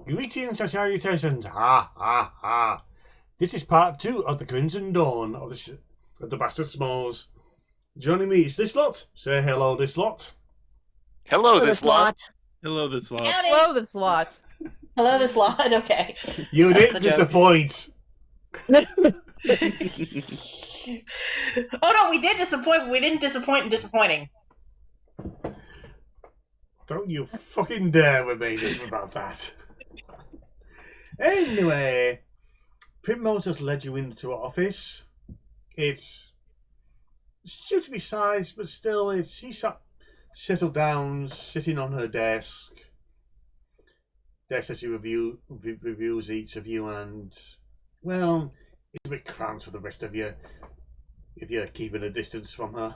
Greetings and salutations. Ha ha ha. This is part 2 of the Crimson Dawn of the Bastard Smols. Joining me is this lot. Say hello, this lot. Hello, this lot. Hello, this lot. Howdy. Hello, this lot. Hello, this lot. Okay. You That's didn't the joke. disappoint. Oh no, we did disappoint, but we didn't disappoint in disappointing. Don't you fucking dare remind us about that. Anyway, Primrose has led you into her office. It's due to be sized, but still, she's settled down, sitting on her desk. Desk as she reviews each of you, and well, it's a bit cramped for the rest of you if you're keeping a distance from her.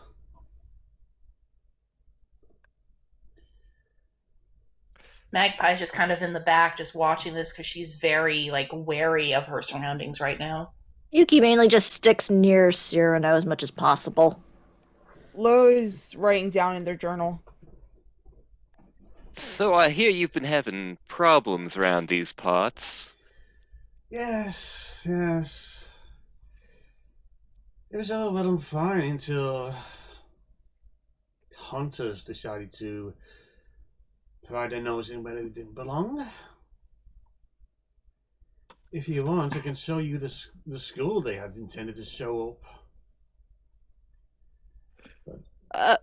Magpie's just kind of in the back, just watching this because she's very wary of her surroundings right now. Yuki mainly just sticks near Cyrano as much as possible. Lo is writing down in their journal. So I hear you've been having problems around these parts. Yes. It was all well and fine until hunters decided to pry their nose in where it didn't belong. If you want, I can show you the school they had intended to show up.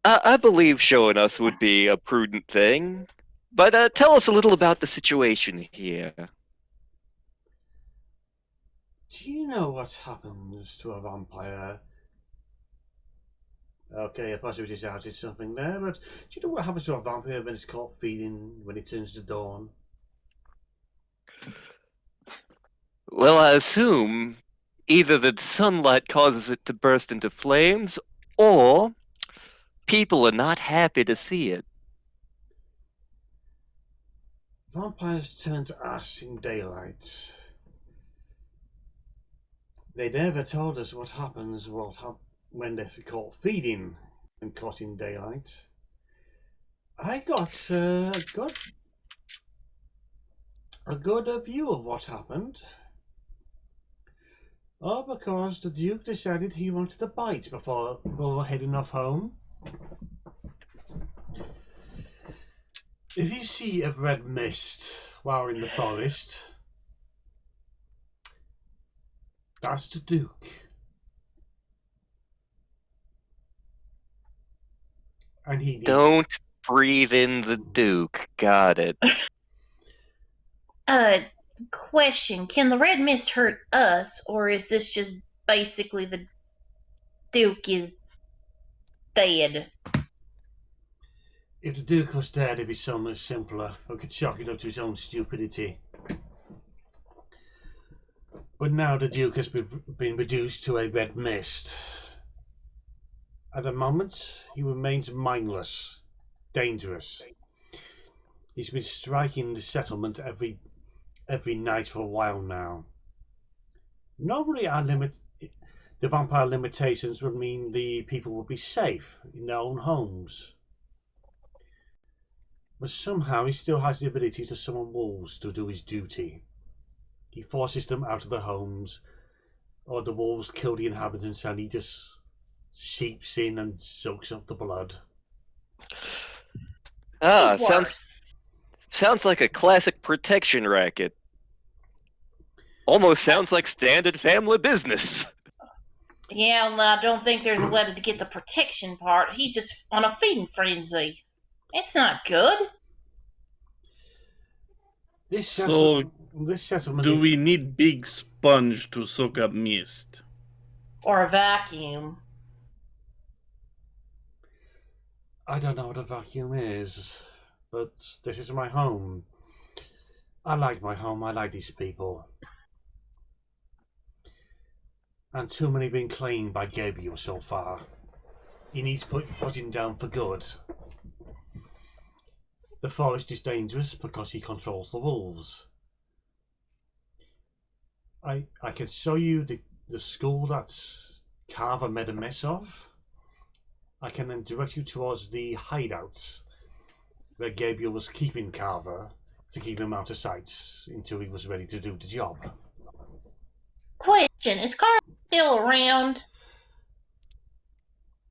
I believe showing us would be a prudent thing. But tell us a little about the situation here. Do you know what happens to a vampire? Okay, a possibility is something there, but do you know what happens to a vampire when it's caught feeding when it turns to dawn? Well, I assume either the sunlight causes it to burst into flames, or people are not happy to see it. Vampires turn to ash in daylight. They never told us what happens when they're caught feeding and caught in daylight. I got a good view of what happened. All because the Duke decided he wanted a bite before heading off home. If you see a red mist while in the forest, that's the Duke. And he Don't breathe in the Duke. Got it. Question. Can the red mist hurt us, or is this just basically the Duke is dead? If the Duke was dead, it'd be so much simpler. I could chalk it up to his own stupidity. But now the Duke has been reduced to a red mist. At the moment, he remains mindless, dangerous. He's been striking the settlement every night for a while now. Normally, the vampire limitations would mean the people would be safe in their own homes. But somehow he still has the ability to summon wolves to do his duty. He forces them out of their homes, or the wolves kill the inhabitants and he just seeps in and soaks up the blood. Sounds like a classic protection racket. Almost sounds like standard family business. Yeah, well, I don't think there's a letter to get the protection part. He's just on a feeding frenzy. It's not good. This So, settlement. do we need big sponge to soak up mist? Or a vacuum. I don't know what a vacuum is, but this is my home. I like my home. I like these people. And too many been claimed by Gabriel so far. He needs putting down for good. The forest is dangerous because he controls the wolves. I can show you the school that Carver made a mess of. I can then direct you towards the hideouts where Gabriel was keeping Carver to keep him out of sight until he was ready to do the job. Question: is Carl still around?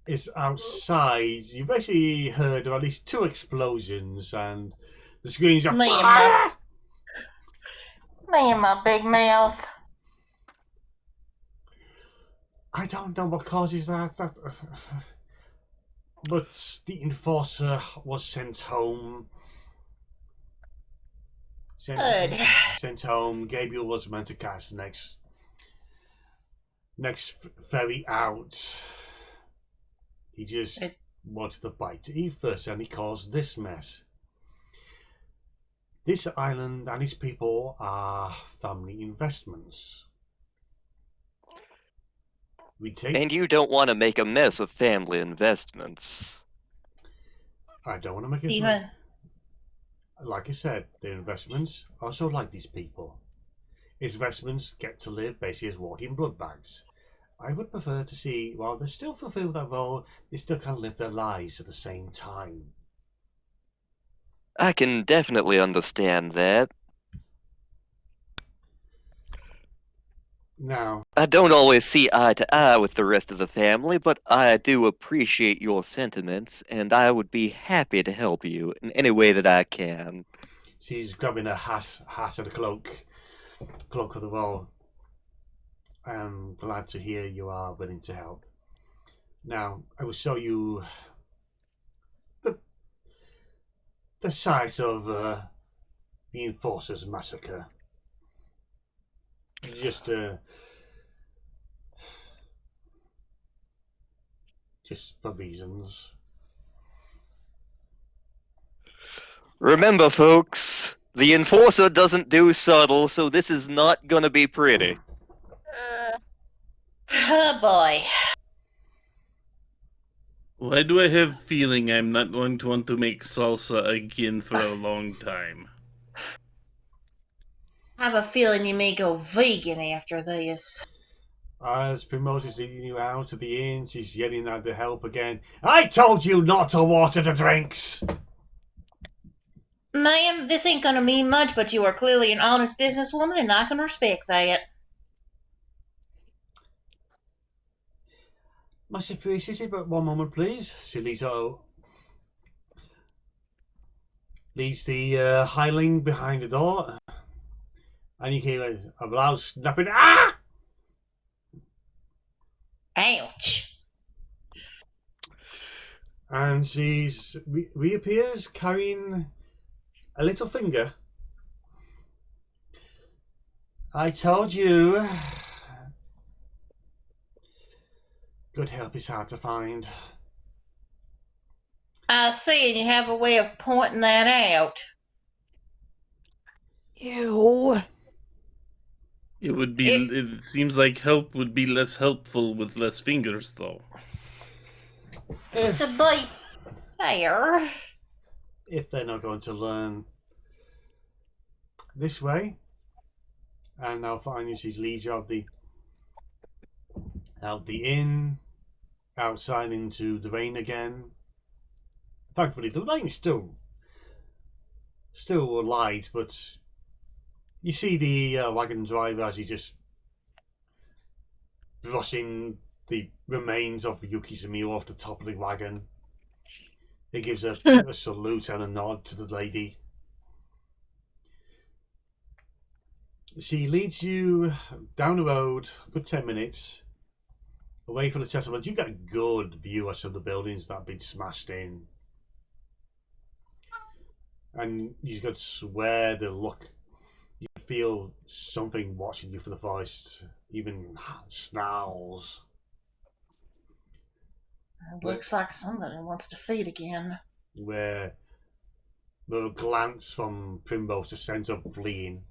It's outside. You basically heard of at least 2 explosions and the screams of Me and fire! Me and my big mouth. I don't know what causes that. But the enforcer was sent home. Good. Sent home. Gabriel was meant to catch the next ferry out. He just wanted to bite to eat first, and he caused this mess. This island and its people are family investments. We take. And you don't want to make a mess of family investments. I don't want to make it. Even. Like I said, they're investments. Also, like these people, investments get to live basically as walking blood bags. I would prefer to see, while they still fulfill that role, they still can live their lives at the same time. I can definitely understand that. Now, I don't always see eye to eye with the rest of the family, but I do appreciate your sentiments, and I would be happy to help you in any way that I can. she's grabbing a hat and a cloak of the role. I'm glad to hear you are willing to help. Now, I will show you the site of the Enforcers Massacre. Just for reasons. Remember, folks, the Enforcer doesn't do subtle, so this is not gonna be pretty. Oh boy. Why do I have feeling I'm not going to want to make salsa again for a long time? I have a feeling you may go vegan after this. As Primrose is leading you out of the inn, she's yelling at the help again. I told you not to water the drinks! Ma'am, this ain't gonna mean much, but you are clearly an honest businesswoman, and I can respect that. Much appreciated, but one moment, please. She leads the hireling behind the door, and you hear a loud snapping. Ah! Ouch. And she reappears carrying a little finger. I told you. Good help is hard to find. I see, and you have a way of pointing that out. Ew. It seems like help would be less helpful with less fingers, though. To be fair. If they're not going to learn this way, and now finally she leads you out the inn, outside into the rain again. Thankfully, the rain's still light, but you see the wagon driver as he's just brushing the remains of Yuki's meal off the top of the wagon. He gives a salute and a nod to the lady. She leads you down the road, a good 10 minutes, away from the settlement. You get a good view of some of the buildings that have been smashed in. And you could swear the look, you feel something watching you from the forest, even snarls. It looks like somebody wants to feed again. Where the glance from Primrose just sends up fleeing.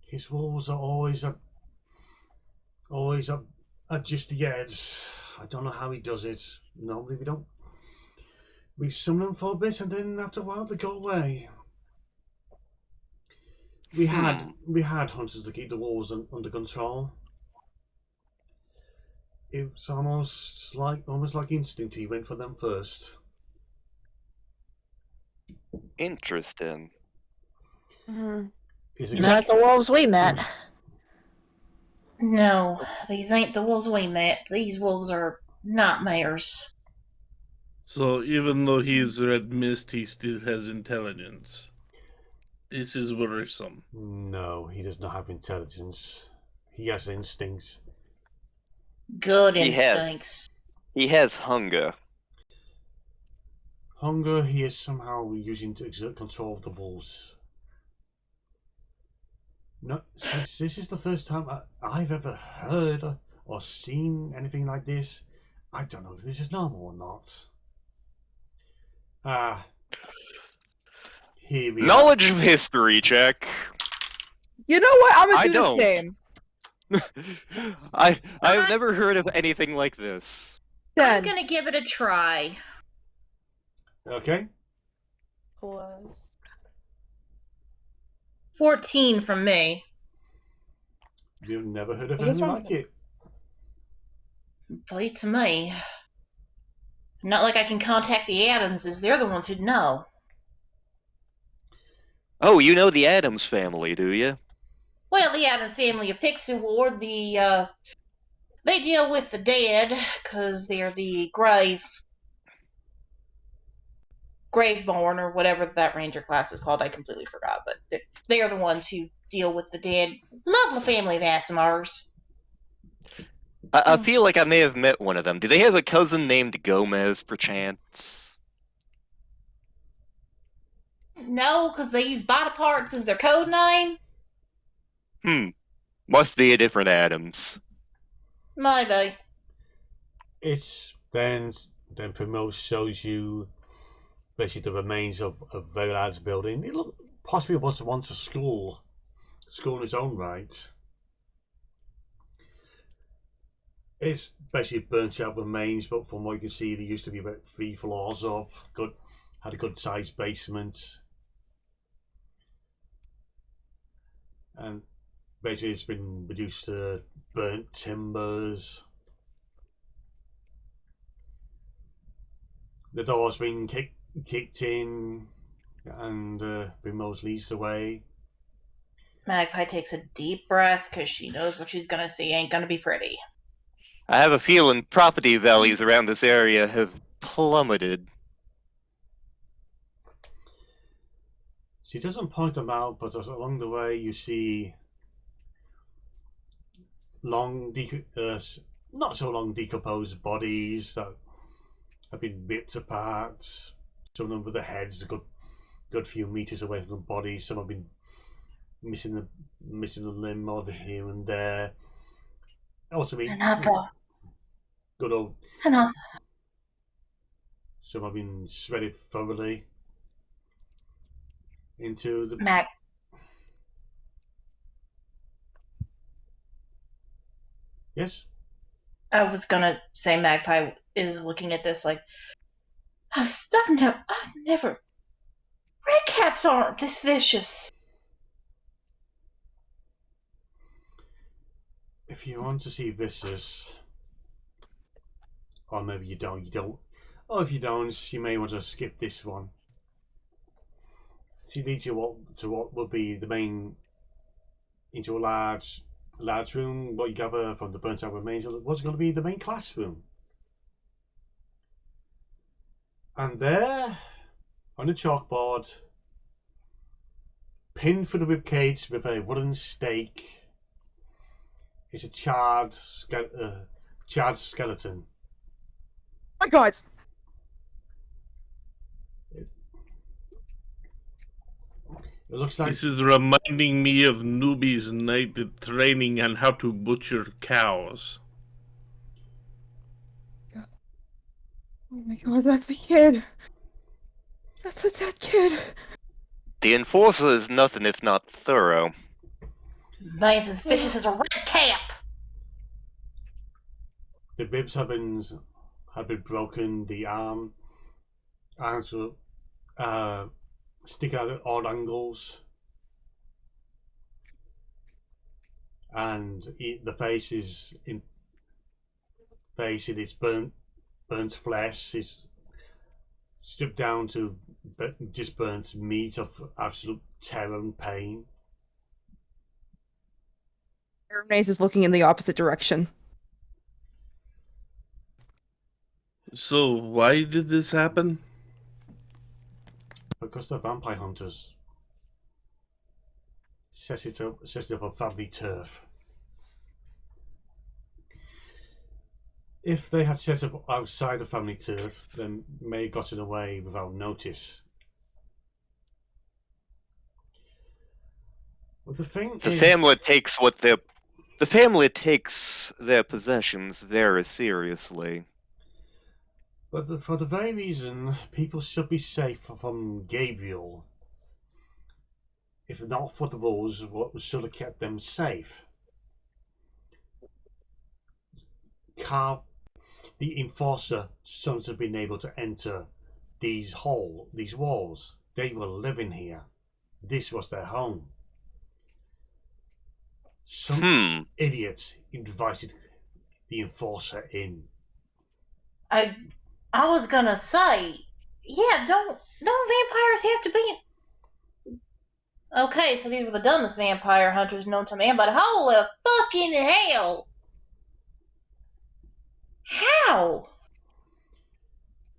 His walls are always up just the edge. I don't know how he does it. Normally we summon them for a bit, and then after a while they go away. We had hunters to keep the walls under control. It's almost like instinct. He went for them first. Interesting. Is These aren't the wolves we met. No, these ain't the wolves we met. These wolves are nightmares. So even though he's red mist, he still has intelligence. This is worrisome. No, he does not have intelligence. He has instincts. Good He has- instincts. He has hunger. Hunger he is somehow using to exert control of the wolves. No, since this is the first time I've ever heard or seen anything like this, I don't know if this is normal or not. Here we Knowledge of history check. You know what? I'm I gonna do don't. the same. I've never heard of anything like this. I'm 10 gonna give it a try. Okay. plus. 14 from me. You've never heard of Well, this anything one- like it. Beats me. Not like I can contact the Adamses. They're the ones who'd know. Oh, you know the Addams family, do you? Well, the Adams family of Pixie Ward, they deal with the dead, because they're the Graveborn, or whatever that ranger class is called. I completely forgot, but they are the ones who deal with the dead. Lovely family of Asimars. I feel like I may have met one of them. Do they have a cousin named Gomez, perchance? No, because they use body parts as their code name. Must be a different Addams. Maybe. It's then Primrose shows you basically the remains of a very large building. It possibly was once a school in its own right. It's basically burnt out remains, but from what you can see, there used to be about 3 floors of had a good sized basement, and basically it's been reduced to burnt timbers. The door's been kicked in, and Primrose leads the way. Magpie takes a deep breath because she knows what she's gonna see ain't gonna be pretty. I have a feeling property values around this area have plummeted. She doesn't point them out, but along the way you see not so long decomposed bodies that have been ripped apart. Some of them with the heads a good few meters away from the body. Some have been missing a limb or the here and there. Also, Another. good old. Another. Some have been shredded thoroughly into the. Mag. Yes. I was gonna say Magpie is looking at this like, I've never. Redcaps aren't this vicious. If you want to see vicious, or maybe you don't. Or if you don't, you may want to skip this one. She leads you to what will be into a large room. What you gather from the burnt out remains was going to be the main classroom. And there, on the chalkboard, pinned through the ribcage with a wooden stake, is a charred skeleton. My God. It looks like This is reminding me of newbies' night at training on how to butcher cows. Oh my God, that's a kid. That's a dead kid. The Enforcer is nothing if not thorough. Man's as vicious as a redcap. the ribs have been broken. The arms were sticking out at odd angles, and the face is face, it is burnt flesh, is stripped down to just burnt meat of absolute terror and pain. Mayonnaise is looking in the opposite direction. So why did this happen? Because they're vampire hunters. Sets it up on family turf. If they had set up outside of family turf, then may have gotten away without notice. But the thing The is, family takes their possessions very seriously. but for the very reason people should be safe from Gabriel. If not for the rules, what should have kept them safe? The enforcer shouldn't have been able to enter these walls. They were living here. This was their home. Some idiot invited the enforcer in. I was gonna say, yeah, don't vampires have to be? Okay, so these were the dumbest vampire hunters known to man, but holy fucking hell! How?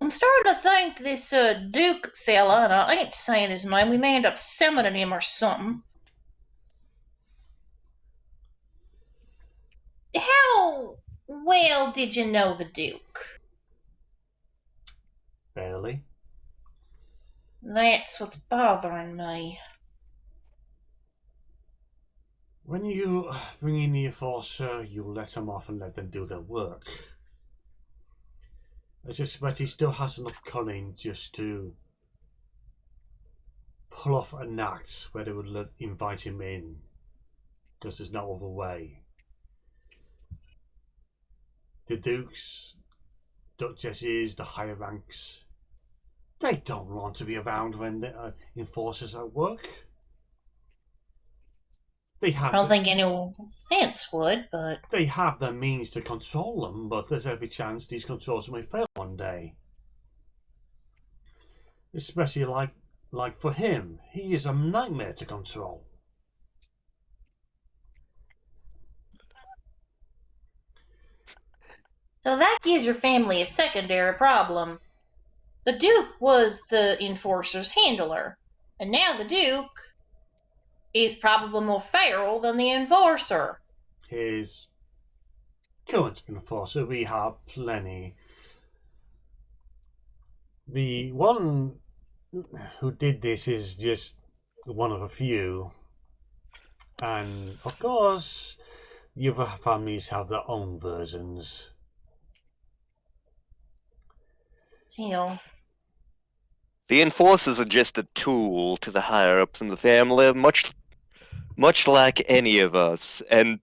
I'm starting to think this Duke fella, and I ain't saying his name, we may end up summoning him or something. How well did you know the Duke? Barely. That's what's bothering me. When you bring in the enforcer, you let them off and let them do their work. I suspect he still has enough cunning just to pull off an act where they would invite him in, because there's no other way. The dukes, duchesses, the higher ranks, they don't want to be around when the enforcers are at work. I don't think anyone with sense would, but... They have the means to control them, but there's every chance these controls may fail one day. Especially like for him, he is a nightmare to control. So that gives your family a secondary problem. The Duke was the enforcer's handler, and now the Duke is probably more feral than the enforcer. His current enforcer, we have plenty. The one who did this is just one of a few. And of course, the other families have their own versions. Still. The enforcers are just a tool to the higher-ups in the family, much like any of us. And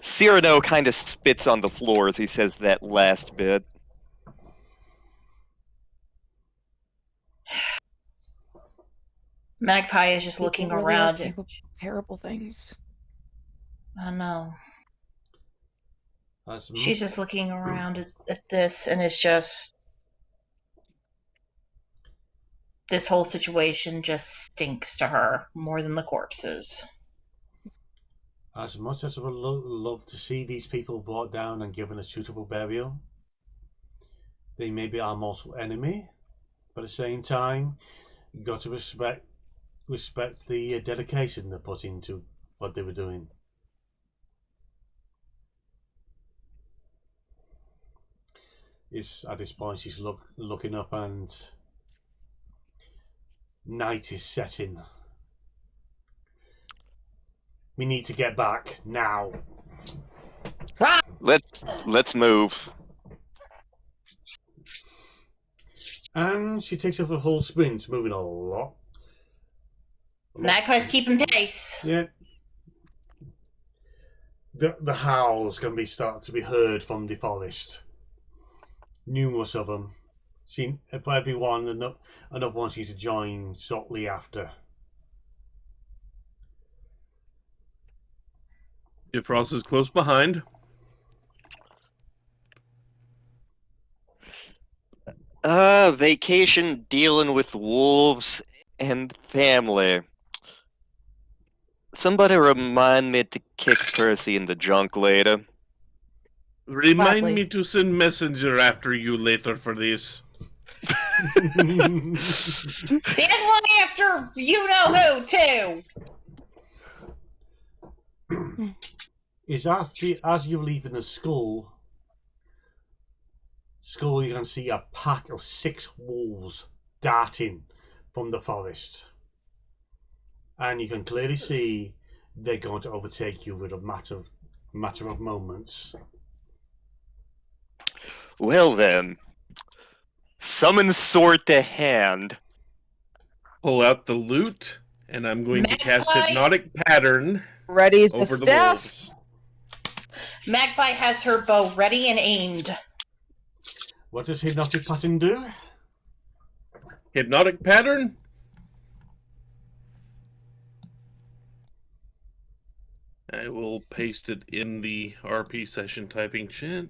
Cyrano kind of spits on the floor as he says that last bit. Magpie is just looking People really around. are capable of terrible things. I know. She's just looking around at this, and it's just... this whole situation just stinks to her more than the corpses. As much as I would love to see these people brought down and given a suitable burial, they may be our mortal enemy, but at the same time, you've got to respect the dedication they put into what they were doing. At this point, she's looking up, and night is setting. We need to get back now. Let's move. And she takes up a whole sprint, moving a lot. Magpie's keeping pace. Yeah. The howls can start to be heard from the forest. Numerous of them. For everyone, another one seems to join shortly after. If Ross is close behind. Vacation dealing with wolves and family. Somebody remind me to kick Percy in the junk later. Remind Gladly. me to send messenger after you later for this. Send one after you know who, too. Is as you're leaving the school, you can see a pack of 6 wolves darting from the forest. And you can clearly see they're going to overtake you with a matter of moments. Well then, summon sword to hand. Pull out the loot, and I'm going to cast Magpie. Hypnotic Pattern Ready as over the the staff. wolves. Magpie has her bow ready and aimed. What does Hypnotic Pattern do? Hypnotic Pattern? I will paste it in the RP session typing chat.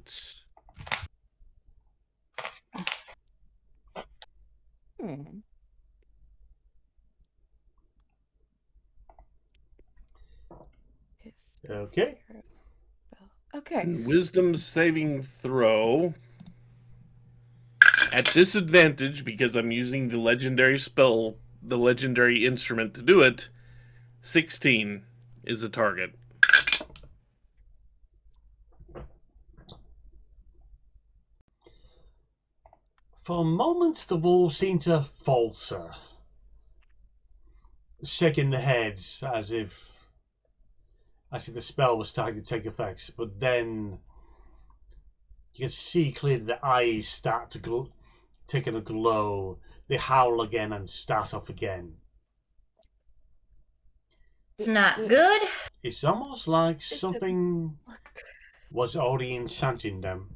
Okay. Okay. Wisdom saving throw. At disadvantage, because I'm using the legendary spell, the legendary instrument to do it, 16 is the target. For a moment, the wolves seem to falter, shaking their heads as if the spell was starting to take effect. But then you can see clearly the eyes start to go, taking a glow. They howl again and start off again. It's not good. It's almost like something was already enchanting them.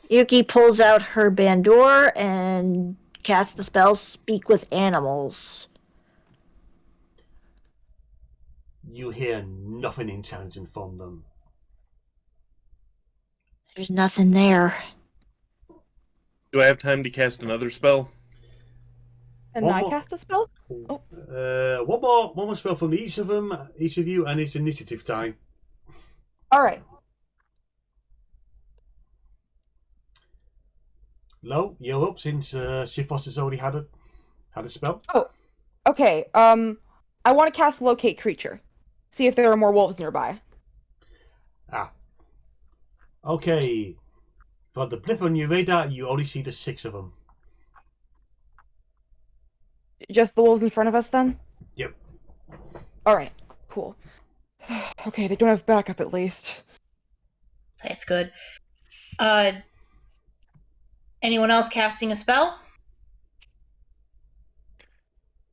Yuki pulls out her bandor and casts the spell Speak with Animals. You hear nothing intelligent from them. There's nothing there. Do I have time to cast another spell? And One I more- cast a spell? One more spell from each of you, and it's initiative time. Alright. Lo, you're up since Shifos has already had a spell. Okay, I want to cast Locate Creature. See if there are more wolves nearby. Okay. For the blip on your radar, you only see the 6 of them. Just the wolves in front of us, then? Yep. Alright, cool. Okay, they don't have backup at least. That's good. Anyone else casting a spell?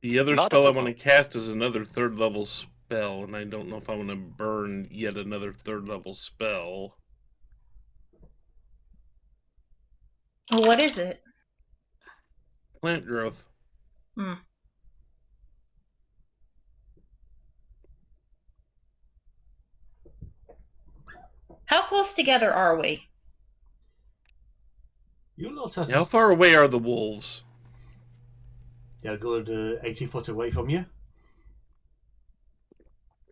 The other Not spell at I the want to cast is another 3rd level spell, and I don't know if I want to burn yet another 3rd level spell. Oh, what is it? Plant growth. How close together are we? You lot have How far away are the wolves? They're a good 80 foot away from you.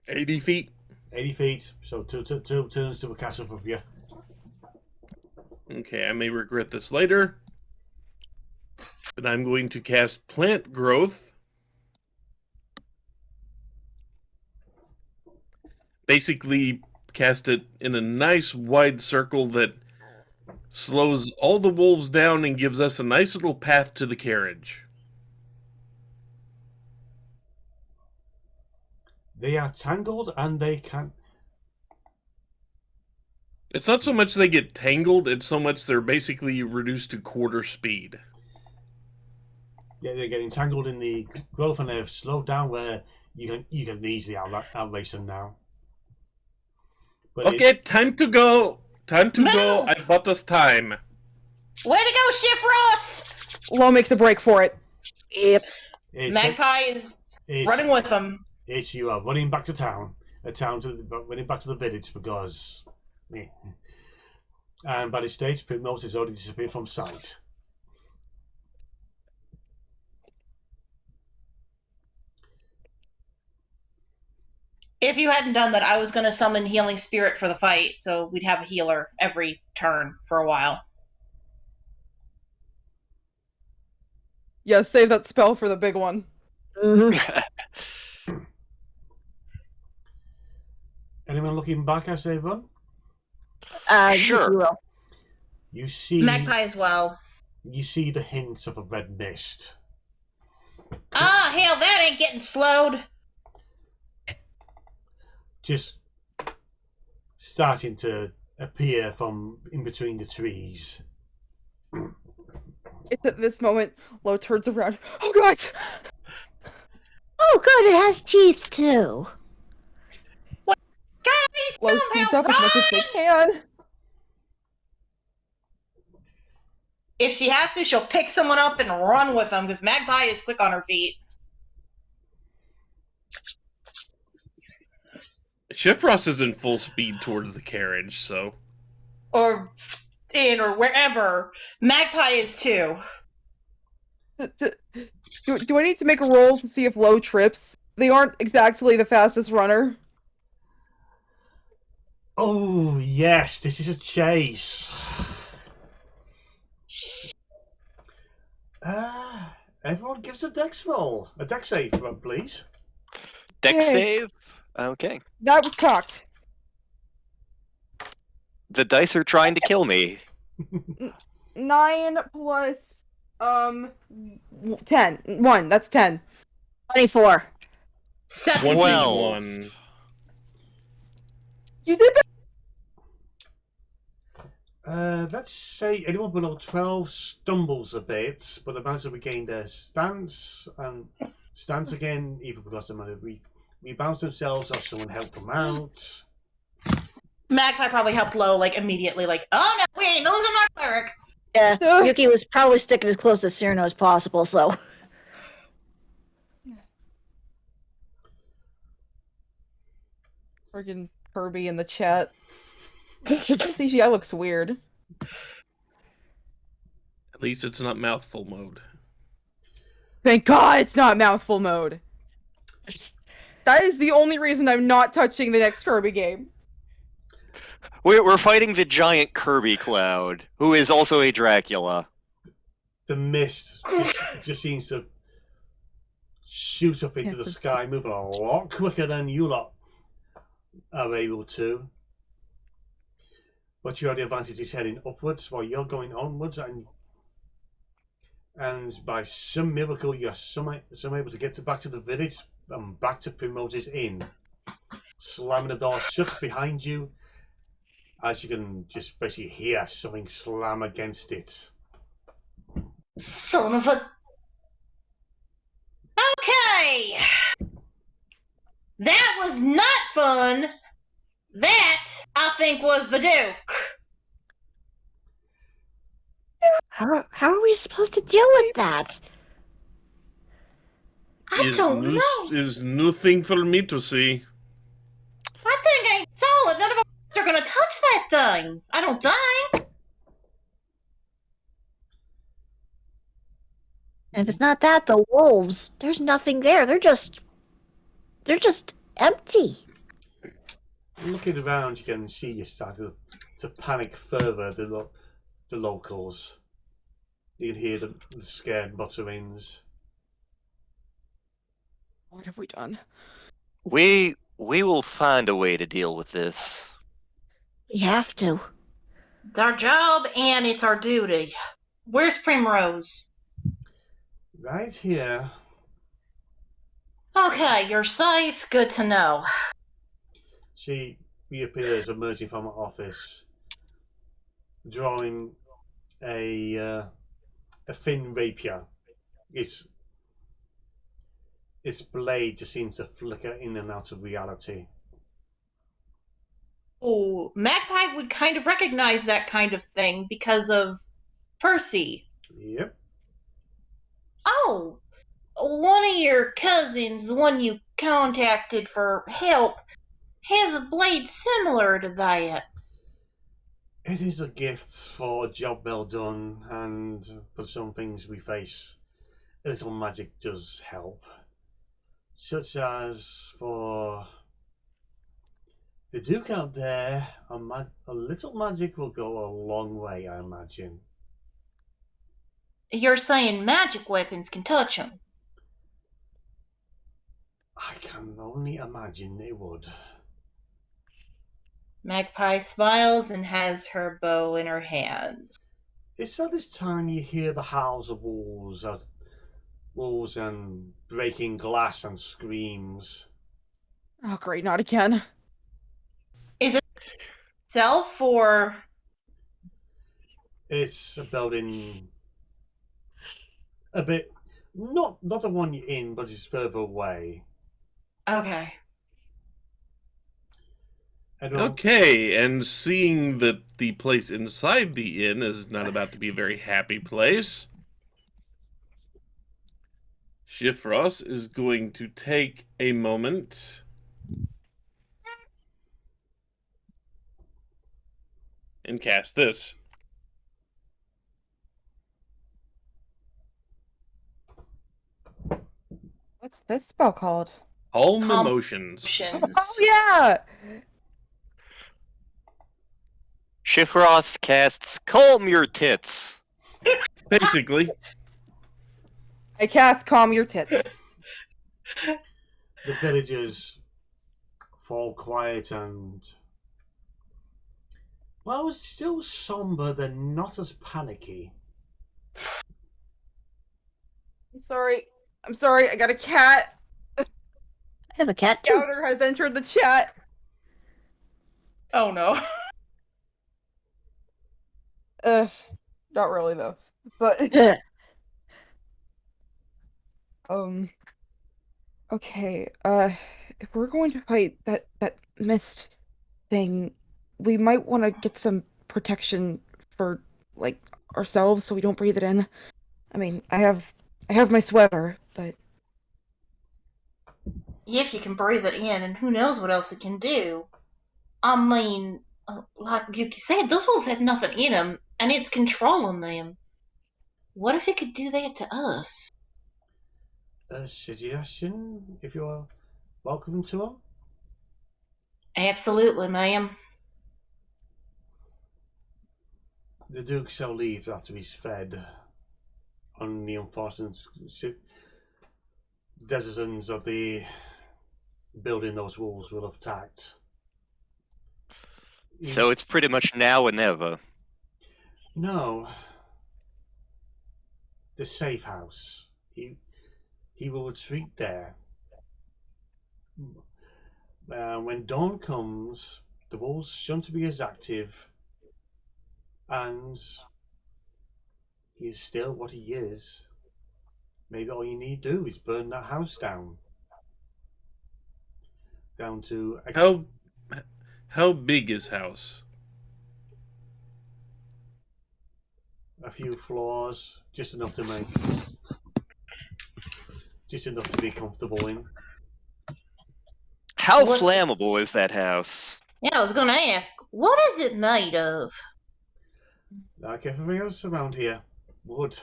80 feet? 80 feet. So two turns to catch up with you. Okay, I may regret this later. But I'm going to cast Plant Growth. Basically, cast it in a nice wide circle that slows all the wolves down and gives us a nice little path to the carriage. They are tangled and they can. It's not so much they get tangled, it's so much they're basically reduced to quarter speed. Yeah, they're getting tangled in the growth and they've slowed down where you can easily outrace them now. But Okay, time to go. Time to go. Move! I bought us time. Way to go, Shift Ross! Lo makes a break for it. Yep. Magpie is running with them. It's you are running back to town. Running back to the village because And by this stage, Primrose has already disappeared from sight. If you hadn't done that, I was going to summon Healing Spirit for the fight, so we'd have a healer every turn for a while. Yeah, save that spell for the big one. Mm-hmm. Anyone looking back as they run? Sure. You will. You see, Magpie as well. you see the hints of a red mist. Ah, hell, that ain't getting slowed. Just starting to appear from in between the trees. It's at this moment, Lo turns around. Oh god! Oh, good. It has teeth too. Lo speeds up as much as they can. If she has to, she'll pick someone up and run with them, because Magpie is quick on her feet. Shifrost is in full speed towards the carriage, so Or wherever. Magpie is too. Do I need to make a roll to see if Lo trips? They aren't exactly the fastest runner. Oh yes, this is a chase. Everyone gives a dex roll. A dex save, please. Dex Yay. save? Okay. That was cocked. The dice are trying to kill me. 9 plus 10. 1. That's 10. 24. 7. 21. You did better. Let's say anyone below 12 stumbles a bit, but they manage to regain their stance and stance again, either because they might have rebound themselves or someone helped them out. Magpie probably helped Lo, like, immediately, like, oh no, we ain't losing our cleric. Yeah, Ugh. Yuki was probably sticking as close to Cyrano as possible, so. Friggin' Kirby in the chat. This CGI looks weird. At least it's not mouthful mode. Thank God it's not mouthful mode. That is the only reason I'm not touching the next Kirby game. We're fighting the giant Kirby Cloud, who is also a Dracula. The mist just seems to shoot up into the sky, moving a lot quicker than you lot are able to. But your advantage is heading upwards while you're going onwards, and by some miracle you're somehow able to get back to the village and back to Primrose's Inn, slamming the door shut behind you as you can just basically hear something slam against it. Son of a... Okay! That was not fun! That, I think, was the Duke. How are we supposed to deal with that? I don't know. Is nothing for me to see. That thing ain't solid. None of us are gonna touch that thing. I don't think. And if it's not that, the wolves, there's nothing there. They're just empty. Looking around, you can see you start to panic further. The locals. You can hear the scared mutterings. What have we done? We will find a way to deal with this. We have to. It's our job and it's our duty. Where's Primrose? Right here. Okay, you're safe. Good to know. She reappears, emerging from her office, drawing a thin rapier. Its blade just seems to flicker in and out of reality. Oh, Magpie would kind of recognize that kind of thing because of Percy. Yep. Oh, one of your cousins, the one you contacted for help, has a blade similar to that. It is a gift for a job well done, and for some things we face, a little magic does help. Such as for the Duke out there, a little magic will go a long way, I imagine. You're saying magic weapons can touch him? I can only imagine it would. Magpie smiles and has her bow in her hands. It's at this time you hear the howls of wolves and breaking glass and screams. Oh, great, not again. Is it itself or? It's a building a bit, not the one you're in, but it's further away. Okay. Okay, and seeing that the place inside the inn is not about to be a very happy place, Shifros is going to take a moment and cast this. What's this spell called? Calm Emotions. Oh, yeah! Shifros casts Calm Your Tits. Basically. I cast Calm Your Tits. The villagers fall quiet and, well, it's still somber. They're not as panicky. I'm sorry, I got a cat. I have a cat too. Scouter has entered the chat. Oh no. Not really though. But okay, if we're going to fight that mist thing, we might want to get some protection for like ourselves so we don't breathe it in. I mean, I have my sweater, but If you can breathe it in, and who knows what else it can do. I mean, like Yuki said, those wolves have nothing in them, and it's controlling them. What if it could do that to us? A suggestion, if you're welcome to them? Absolutely, ma'am. The Duke shall leave after he's fed on the unfortunate denizens of the building those wolves will have attacked. So it's pretty much now or never. No. The safe house. He will retreat there. When dawn comes, the wolves shouldn't be as active, and he is still what he is. Maybe all you need to do is burn that house down. Down to How big is house? a few floors, just enough to be comfortable in. How What's- flammable is that house? Yeah, I was gonna ask, what is it made of? Like everything else around here, wood.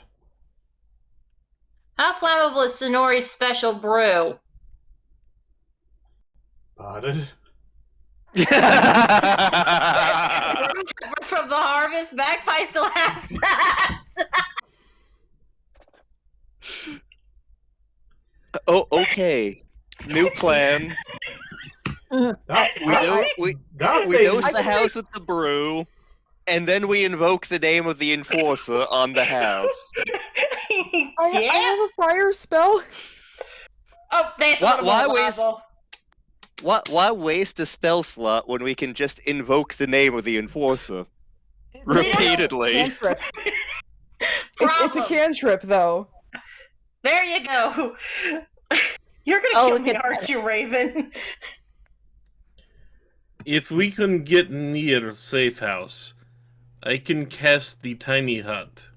How flammable is Sonori's special brew? Pardon? From the harvest, Magpie still has that. Oh, okay. New plan. We dose the house with the brew, and then we invoke the name of the enforcer on the house. I have a fire spell. Oh, that's Why waste a spell slot when we can just invoke the name of the enforcer repeatedly? Cantrip. It's a cantrip, though. There you go. You're gonna kill me, aren't you, Raven? If we can get near safe house, I can cast the tiny hut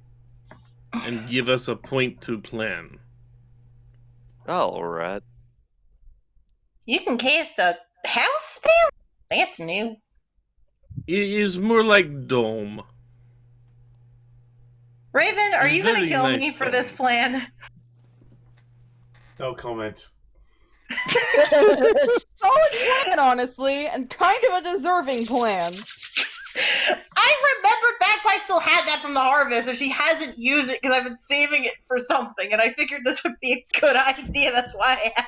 and give us a point to plan. Alright. You can cast a house spell? That's new. It is more like dome. Raven, are It's you going to very kill nice me for dome. this plan? No comment. Solid plan, honestly, and kind of a deserving plan. I remembered Magpie still had that from the harvest, and she hasn't used it because I've been saving it for something, and I figured this would be a good idea. That's why I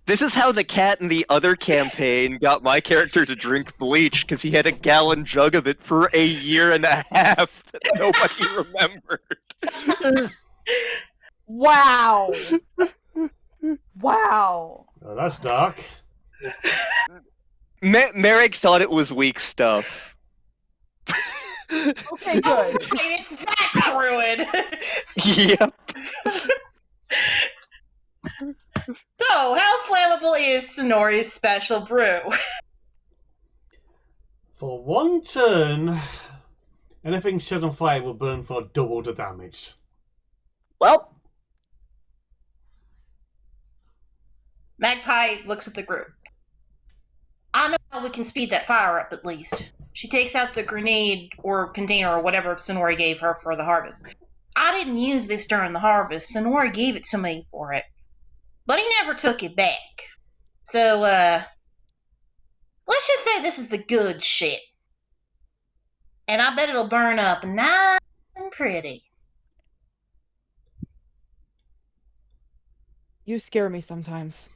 This is how the cat in the other campaign got my character to drink bleach, because he had a gallon jug of it for a year and a half that nobody remembered. Wow. Wow. Oh, that's dark. Merrick thought it was weak stuff. Okay, good. Right, it's that druid. Yep. So, how flammable is Sonori's special brew? For 1 turn, anything set on fire will burn for double the damage. Well, Magpie looks at the group. I know how we can speed that fire up at least. She takes out the grenade or container or whatever Sonori gave her for the harvest. I didn't use this during the harvest. Sonori gave it to me for it. But he never took it back. So, let's just say this is the good shit. And I bet it'll burn up nice and pretty. You scare me sometimes.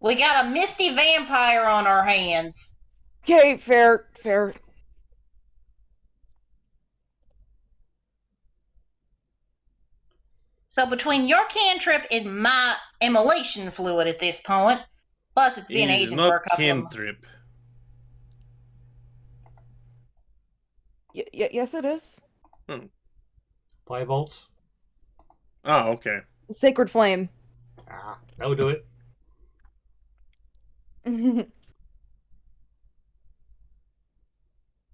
We got a misty vampire on our hands. Okay, fair. So between your cantrip and my immolation fluid at this point, plus it's been It is aging for a not couple of months. cantrip. Yes, it is. Firebolts. Oh, okay. Sacred flame. Ah, that'll do it. And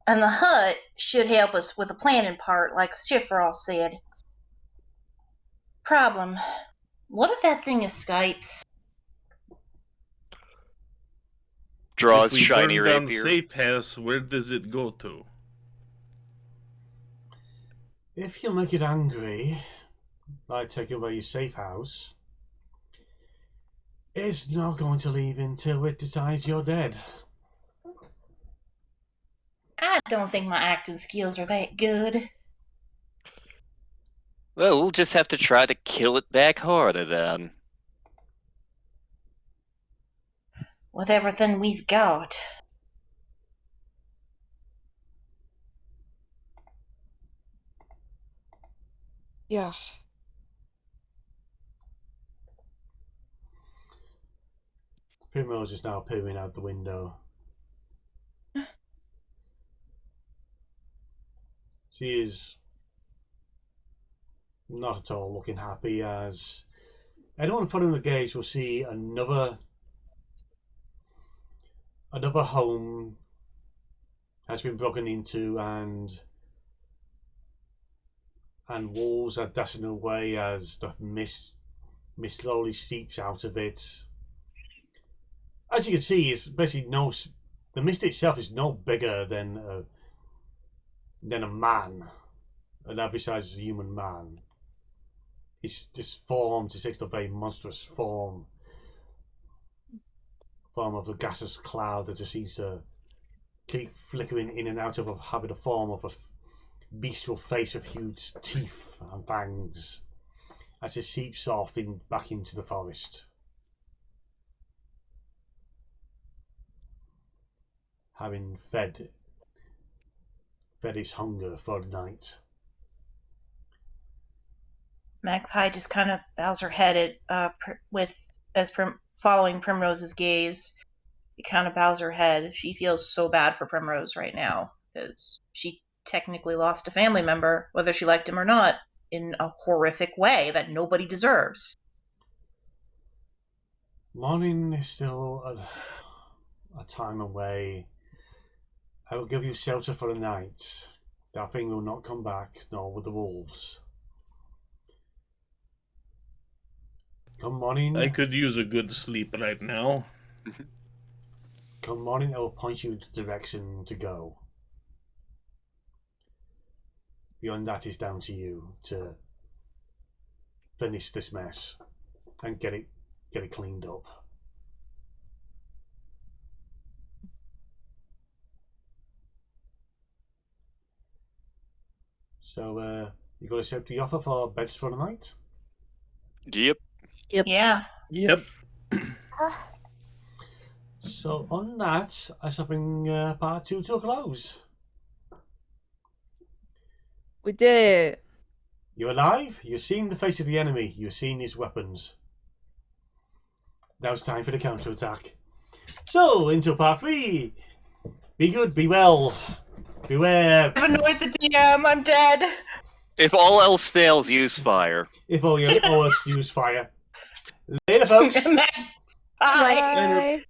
the hut should help us with the planning part, like Shifferall said. Problem. What if that thing escapes? Draws If we shiny burn down rapier. safe house, where does it go to? If you make it angry, like taking away your safe house, it's not going to leave until it decides you're dead. I don't think my acting skills are that good. Well, we'll just have to try to kill it back harder then. With everything we've got. Yeah. Primrose is now peering out the window. She is not at all looking happy, as anyone following the gaze will see another home has been broken into, and wolves are dashing away as the mist slowly seeps out of it. As you can see, it's basically the mist itself is no bigger than a man, an average size as a human man. It's just formed, it takes a very monstrous form of a gaseous cloud that just seems to keep flickering in and out of having the form of a bestial face with huge teeth and fangs as it seeps off back into the forest. Having fed its hunger for the night. Magpie just kind of bows her head following Primrose's gaze. She kind of bows her head. She feels so bad for Primrose right now because she technically lost a family member, whether she liked him or not, in a horrific way that nobody deserves. Morning is still a time away. I will give you shelter for the night. That thing will not come back, nor will the wolves. Come morning. I could use a good sleep right now. Come morning, I will point you the direction to go. Beyond that is down to you to finish this mess and get it cleaned up. So, you got to accept the offer for beds for the night? Yep. Yeah. Yep. So, on that, I shall bring part 2 to a close. We did it. You're alive, you've seen the face of the enemy, you've seen his weapons. Now it's time for the counterattack. So, into part 3. Be good, be well, beware. I've annoyed the DM. I'm dead. If all else fails, use fire. If all you always use fire. Later, folks. Bye. Bye.